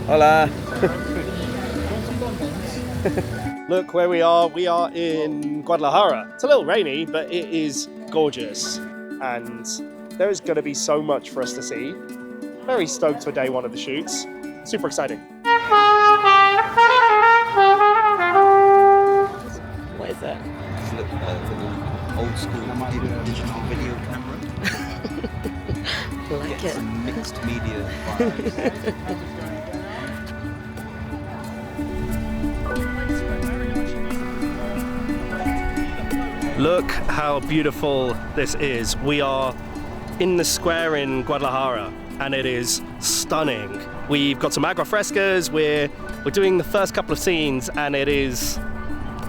Hola. Look where we are. We are in Guadalajara. It's a little rainy, but it is gorgeous. And there is going to be so much for us to see. Very stoked for day one of the shoots. Super exciting. What is that? It's a little old school digital video camera. I like it. Some mixed media vibes. Look how beautiful this is. We are in the square in Guadalajara and it is stunning. We've got some agua frescas, we're doing the first couple of scenes and it is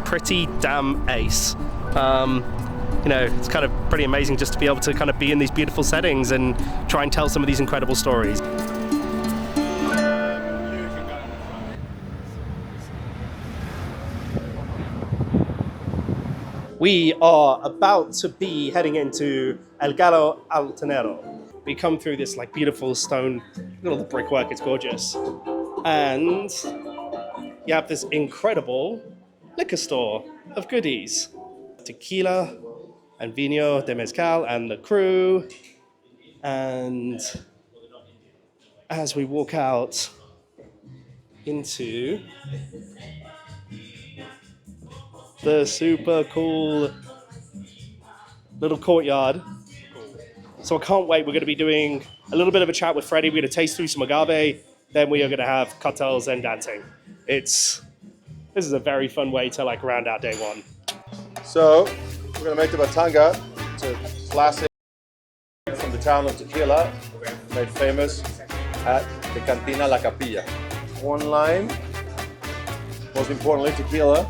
pretty damn ace. You know, it's kind of pretty amazing just to be able to kind of be in these beautiful settings and try and tell some of these incredible stories. We are about to be heading into El Gallo Altanero. We come through this like beautiful stone, little brickwork, it's gorgeous. And you have this incredible liquor store of goodies. Tequila and vino de mezcal and the crew. And as we walk out into the super cool little courtyard. So I can't wait. We're going to be doing a little bit of a chat with Freddie. We're going to taste through some agave. Then we are going to have cocktails and dancing. This is a very fun way to like round out day one. So we're going to make the batanga. It's a classic from the town of Tequila, made famous at the Cantina La Capilla. One lime, most importantly tequila.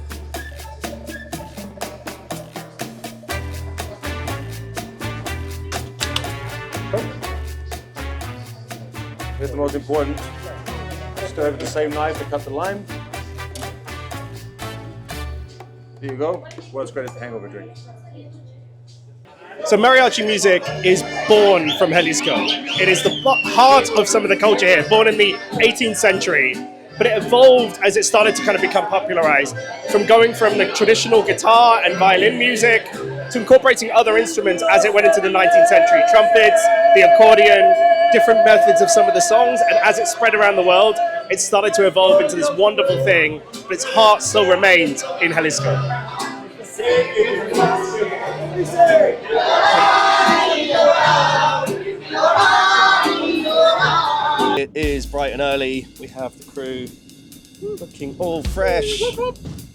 Here's the most important. Stir with the same knife to cut the lime. Here you go. World's greatest hangover drink. So mariachi music is born from Jalisco. It is the heart of some of the culture here, born in the 18th century. But it evolved as it started to kind of become popularized, from going from the traditional guitar and violin music to incorporating other instruments as it went into the 19th century. Trumpets, the accordion, different methods of some of the songs, and as it spread around the world, it started to evolve into this wonderful thing, but its heart still remained in Jalisco. It is bright and early. We have the crew looking all fresh,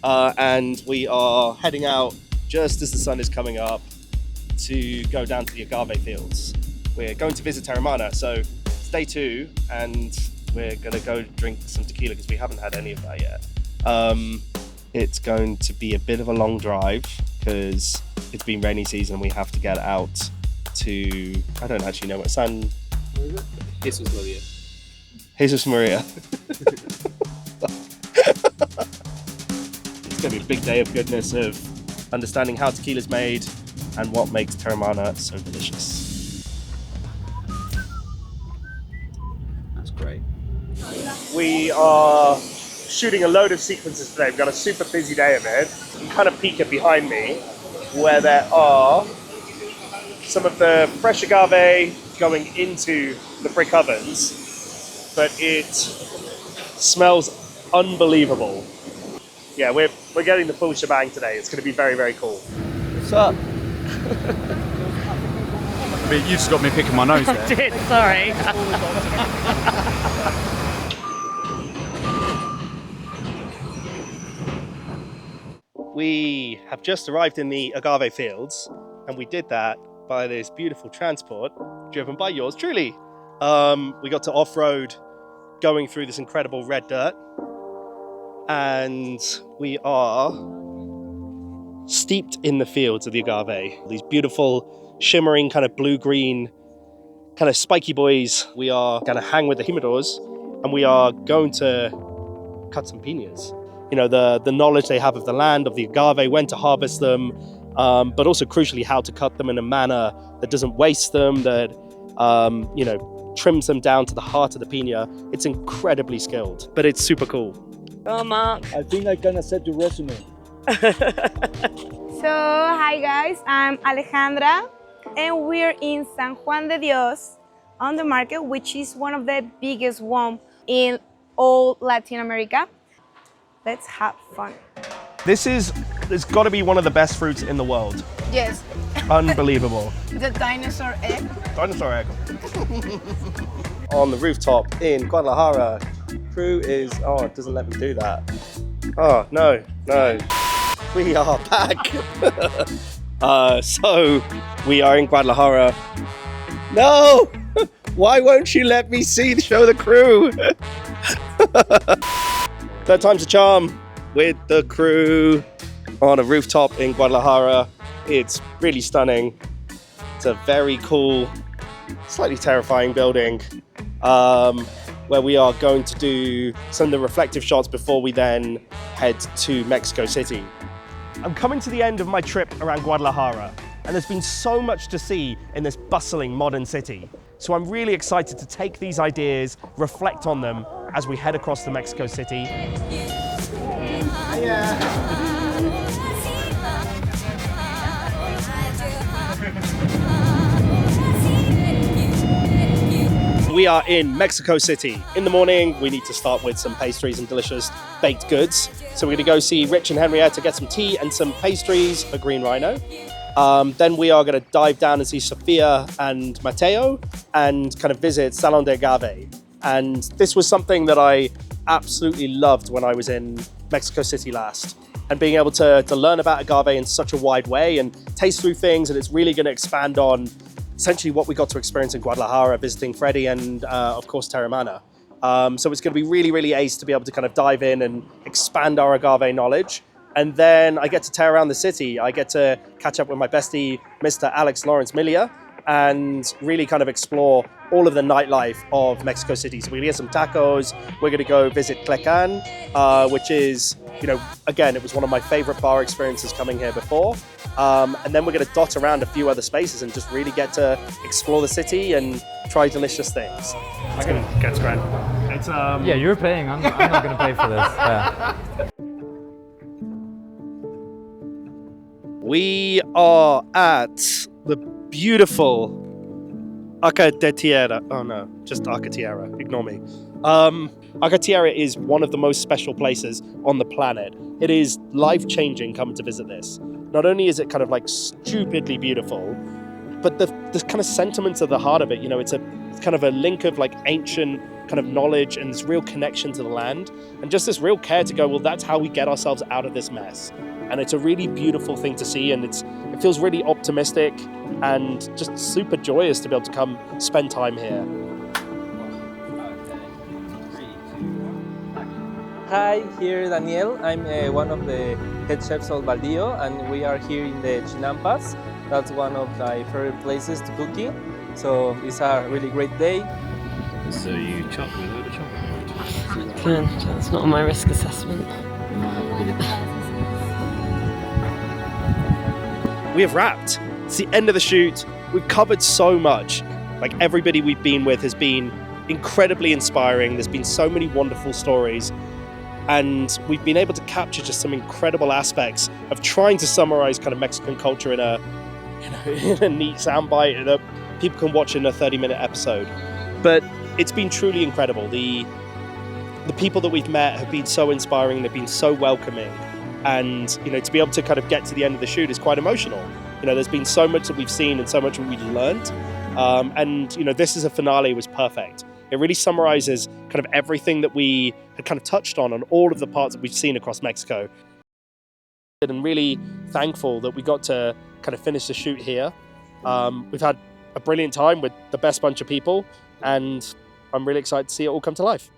and we are heading out just as the sun is coming up to go down to the Agave Fields. We're going to visit Terramana, so it's day 2, and we're gonna go drink some tequila because we haven't had any of that yet. It's going to be a bit of a long drive because it's been rainy season. We have to get out to, I don't actually know what San... Jesus Maria. Jesus Maria. It's gonna be a big day of goodness, of understanding how tequila is made and what makes Terramana so delicious. That's great. We are shooting a load of sequences today. We've got a super busy day of it. You can kind of peek it behind me, where there are some of the fresh agave going into the brick ovens, but it smells unbelievable. Yeah, we're getting the full shebang today. It's going to be very, very cool. What's up? But you just got me picking my nose there. I did, sorry. We have just arrived in the Agave Fields, and we did that by this beautiful transport driven by yours truly. We got to off-road going through this incredible red dirt, and we are steeped in the fields of the agave. These beautiful, shimmering, kind of blue-green, kind of spiky boys. We are going to hang with the humidors, and we are going to cut some piñas. You know, the knowledge they have of the land, of the agave, when to harvest them, but also crucially how to cut them in a manner that doesn't waste them, that, you know, trims them down to the heart of the piña. It's incredibly skilled, but it's super cool. Go, Mark. I think I can accept your resume. So, hi guys, I'm Alejandra, and we're in San Juan de Dios on the market, which is one of the biggest one in all Latin America. Let's have fun. It's got to be one of the best fruits in the world. Yes. Unbelievable. The dinosaur egg. Dinosaur egg. On the rooftop in Guadalajara, crew is, oh, it doesn't let me do that. Oh, no. We are back. So we are in Guadalajara. No! Why won't you let me show the crew? Third time's a charm with the crew on a rooftop in Guadalajara. It's really stunning. It's a very cool, slightly terrifying building where we are going to do some of the reflective shots before we then head to Mexico City. I'm coming to the end of my trip around Guadalajara, and there's been so much to see in this bustling modern city. So I'm really excited to take these ideas, reflect on them as we head across to Mexico City. We are in Mexico City. In the morning, we need to start with some pastries and delicious baked goods. So we're gonna go see Rich and Henrietta, get some tea and some pastries at Green Rhino. Then we are gonna dive down and see Sofia and Mateo and kind of visit Salon de Agave. And this was something that I absolutely loved when I was in Mexico City last. And being able to learn about agave in such a wide way and taste through things, and it's really gonna expand on essentially what we got to experience in Guadalajara, visiting Freddie and of course Terramana. So it's going to be really, really ace to be able to kind of dive in and expand our agave knowledge. And then I get to tear around the city. I get to catch up with my bestie, Mr. Alex Lawrence Milia, and really kind of explore all of the nightlife of Mexico City. So we're gonna get some tacos. We're gonna go visit Clecan, which is, you know, again, it was one of my favorite bar experiences coming here before. And then we're gonna dot around a few other spaces and just really get to explore the city and try delicious things. I can get grand. It's Yeah, you're paying. I'm not going to pay for this. Yeah. We are at the beautiful Arca de Tierra. Oh no, just Arca Tierra. Ignore me. Arca Tierra is one of the most special places on the planet. It is life-changing coming to visit this. Not only is it kind of like stupidly beautiful, but the kind of sentiments at the heart of it, you know, it's kind of a link of like ancient kind of knowledge and this real connection to the land and just this real care to go, well, that's how we get ourselves out of this mess. And it's a really beautiful thing to see, and it feels really optimistic and just super joyous to be able to come spend time here. Hi, here Daniel. I'm one of the head chefs of Baldío, and we are here in the Chinampas. That's one of my favorite places to cook in. So it's a really great day. So you chop with a load of chocolate? Good. That's not on my risk assessment. We have wrapped. It's the end of the shoot. We've covered so much. Like, everybody we've been with has been incredibly inspiring. There's been so many wonderful stories. And we've been able to capture just some incredible aspects of trying to summarize kind of Mexican culture in a neat soundbite that people can watch in a 30-minute episode. But it's been truly incredible. The people that we've met have been so inspiring. They've been so welcoming. And, you know, to be able to kind of get to the end of the shoot is quite emotional. You know, there's been so much that we've seen and so much that we've learned. And, you know, this as a finale was perfect. It really summarizes kind of everything that we had kind of touched on all of the parts that we've seen across Mexico. And really thankful that we got to kind of finish the shoot here. We've had a brilliant time with the best bunch of people, and I'm really excited to see it all come to life.